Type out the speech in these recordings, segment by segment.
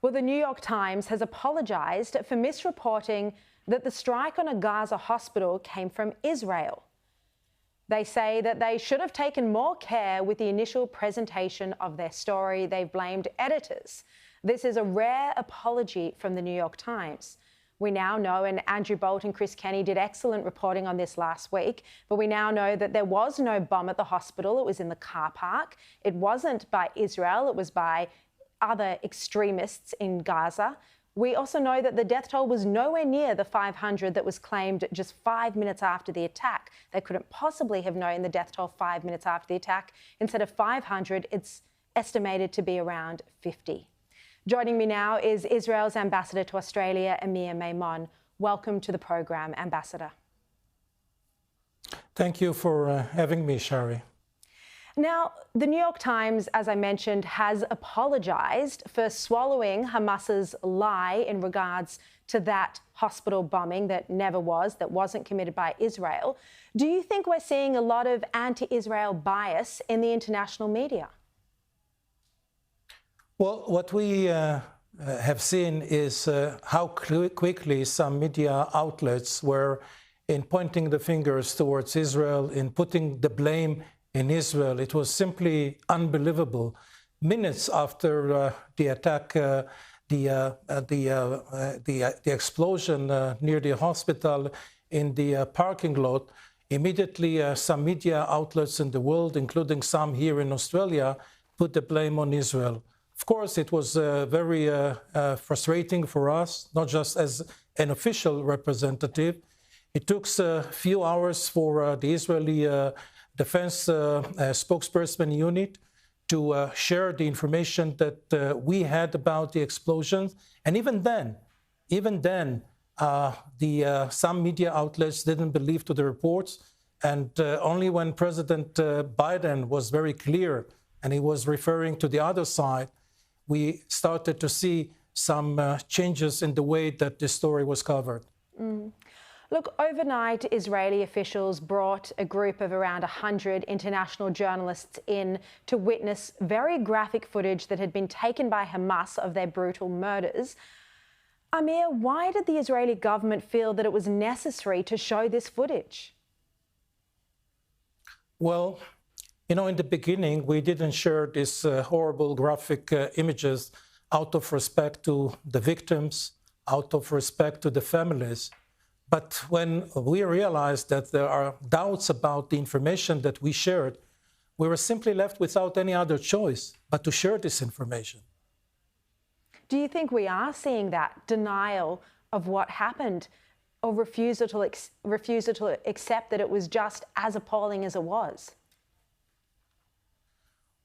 Well, the New York Times has apologised for misreporting that the strike on a Gaza hospital came from Israel. They say that they should have taken more care with the initial presentation of their story. They've blamed editors. This is a rare apology from the New York Times. We now know, and Andrew Bolt and Chris Kenny did excellent reporting on this last week, but we now know that there was no bomb at the hospital. It was in the car park. It wasn't by Israel. It was by other extremists in Gaza. We also know that the death toll was nowhere near the 500 that was claimed just 5 minutes after the attack. They couldn't possibly have known the death toll 5 minutes after the attack. Instead of 500, it's estimated to be around 50. Joining me now is Israel's ambassador to Australia, Amir Maimon. Welcome to the program, Ambassador. Thank you for having me, Sharri. Now, the New York Times, as I mentioned, has apologised for swallowing Hamas's lie in regards to that hospital bombing that never was, that wasn't committed by Israel. Do you think we're seeing a lot of anti-Israel bias in the international media? Well, what we have seen is how quickly some media outlets were in pointing the fingers towards Israel, in putting the blame in Israel. It was simply unbelievable. Minutes after the attack, the explosion near the hospital in the parking lot, immediately some media outlets in the world, including some here in Australia, put the blame on Israel. Of course, it was very frustrating for us, not just as an official representative. It took a few hours for the Israeli Defense spokesperson unit to share the information that we had about the explosions. And even then, some media outlets didn't believe to the reports. And only when President Biden was very clear, and he was referring to the other side, we started to see some changes in the way that this story was covered. Look, overnight, Israeli officials brought a group of around 100 international journalists in to witness very graphic footage that had been taken by Hamas of their brutal murders. Amir, why did the Israeli government feel that it was necessary to show this footage? Well, you know, in the beginning, we didn't share these horrible graphic images out of respect to the victims, out of respect to the families. But when we realized that there are doubts about the information that we shared, we were simply left without any other choice but to share this information. Do you think we are seeing that denial of what happened, or refusal to accept that it was just as appalling as it was?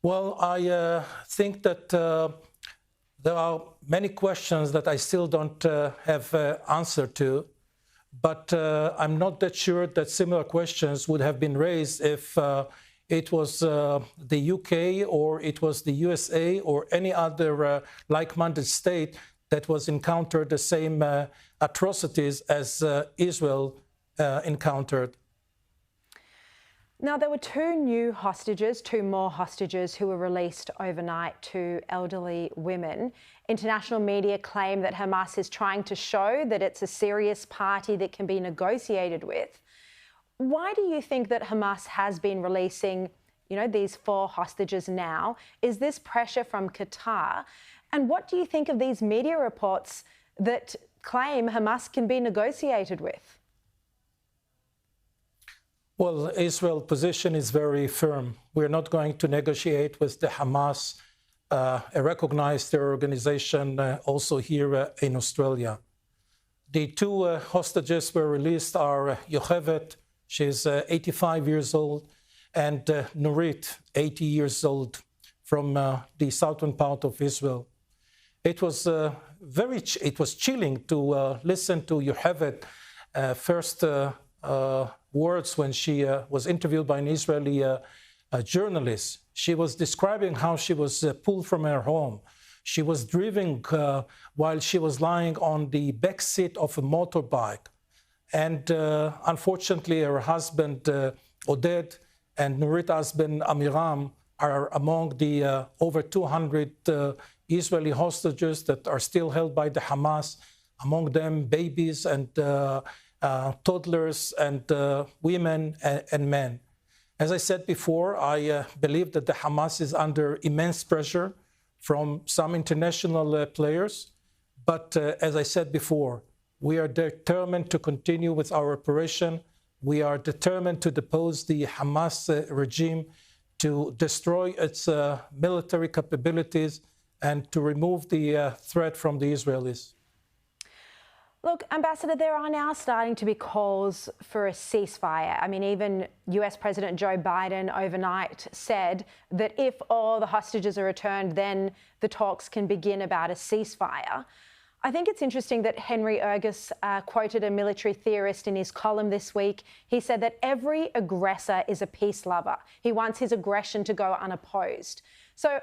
Well, I think that there are many questions that I still don't have answer to. But I'm not that sure that similar questions would have been raised if it was the UK or it was the USA or any other like-minded state that was encountered the same atrocities as Israel encountered. Now, there were two more hostages who were released overnight, two elderly women. International media claim that Hamas is trying to show that it's a serious party that can be negotiated with. Why do you think that Hamas has been releasing, these 4 hostages now? Is this pressure from Qatar? And what do you think of these media reports that claim Hamas can be negotiated with? Well, Israel's position is very firm. We're not going to negotiate with the Hamas, a recognized terror organization also here in Australia. The 2 hostages were released are Yochevet, she's 85 years old, and Nurit, 80 years old, from the southern part of Israel. It was chilling to listen to Yochevet first words when she was interviewed by an Israeli journalist. She was describing how she was pulled from her home. She was driven while she was lying on the back seat of a motorbike. And unfortunately, her husband, Oded, and Nurit's husband, Amiram, are among the over 200 Israeli hostages that are still held by the Hamas, among them babies and toddlers and women and men. As I said before, I believe that the Hamas is under immense pressure from some international players. But as I said before, we are determined to continue with our operation. We are determined to depose the Hamas regime, to destroy its military capabilities, and to remove the threat from the Israelis. Look, Ambassador, there are now starting to be calls for a ceasefire. I mean, even US President Joe Biden overnight said that if all the hostages are returned, then the talks can begin about a ceasefire. I think it's interesting that Henry Ergus quoted a military theorist in his column this week. He said that every aggressor is a peace lover. He wants his aggression to go unopposed. So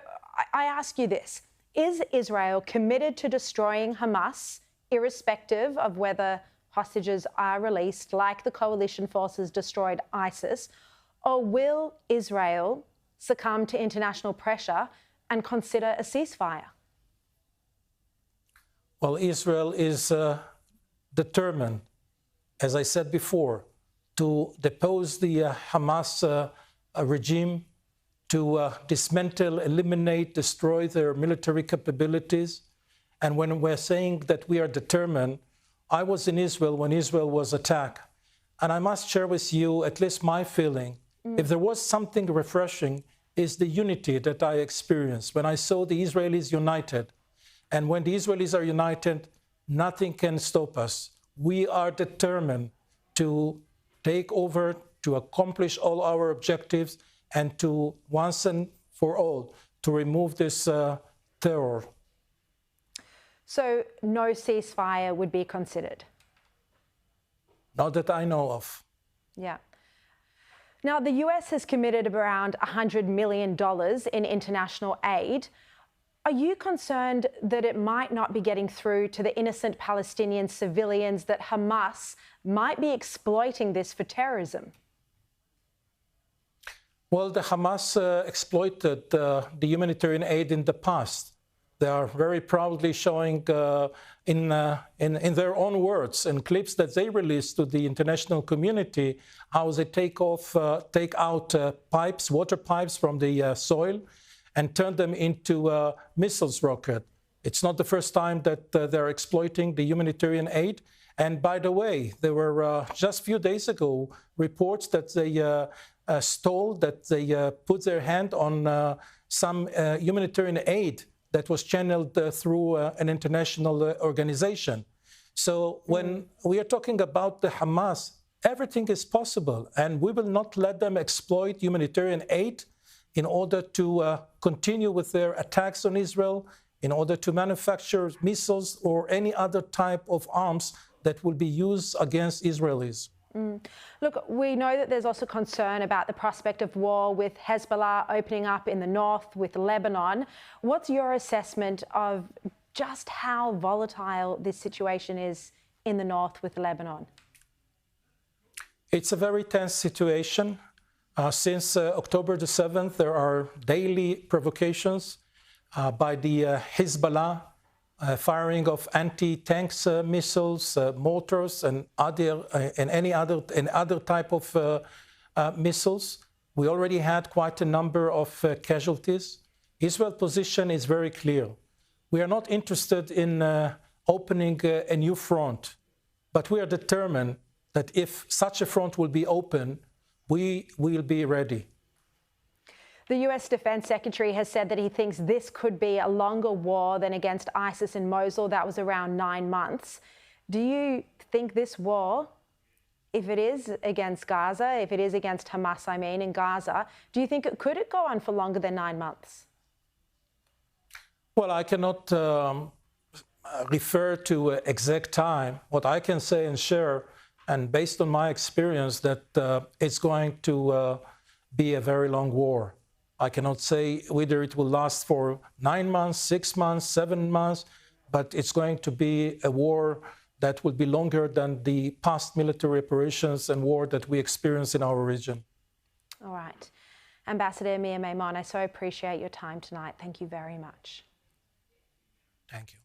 I ask you this, is Israel committed to destroying Hamas, irrespective of whether hostages are released, like the coalition forces destroyed ISIS, or will Israel succumb to international pressure and consider a ceasefire? Well, Israel is determined, as I said before, to depose the Hamas regime, to dismantle, eliminate, destroy their military capabilities. And when we're saying that we are determined, I was in Israel when Israel was attacked. And I must share with you at least my feeling. If there was something refreshing, is the unity that I experienced when I saw the Israelis united. And when the Israelis are united, nothing can stop us. We are determined to take over, to accomplish all our objectives, and to once and for all, to remove this terror. So no ceasefire would be considered? Not that I know of. Yeah. Now, the US has committed around $100 million in international aid. Are you concerned that it might not be getting through to the innocent Palestinian civilians, that Hamas might be exploiting this for terrorism? Well, the Hamas exploited the humanitarian aid in the past. They are very proudly showing in their own words and clips that they released to the international community how they take out pipes, water pipes from the soil and turn them into missiles rocket. It's not the first time that they're exploiting the humanitarian aid. And by the way, there were just a few days ago reports that they stole, that they put their hand on some humanitarian aid that was channeled through an international organization. So when we are talking about the Hamas, everything is possible, and we will not let them exploit humanitarian aid in order to continue with their attacks on Israel, in order to manufacture missiles or any other type of arms that will be used against Israelis. Look, we know that there's also concern about the prospect of war with Hezbollah opening up in the north with Lebanon. What's your assessment of just how volatile this situation is in the north with Lebanon? It's a very tense situation. Since October the 7th, there are daily provocations by the Hezbollah, firing of anti-tanks missiles, mortars, and any other type of missiles. We already had quite a number of casualties. Israel's position is very clear. We are not interested in opening a new front, but we are determined that if such a front will be open, we will be ready. The US Defense Secretary has said that he thinks this could be a longer war than against ISIS in Mosul. That was around 9 months. Do you think this war, if it is against Gaza, if it is against Hamas, in Gaza, do you think could it go on for longer than 9 months? Well, I cannot refer to exact time. What I can say and share, and based on my experience, that it's going to be a very long war. I cannot say whether it will last for 9 months, 6 months, 7 months, but it's going to be a war that will be longer than the past military operations and war that we experienced in our region. All right. Ambassador Amir Maimon, I so appreciate your time tonight. Thank you very much. Thank you.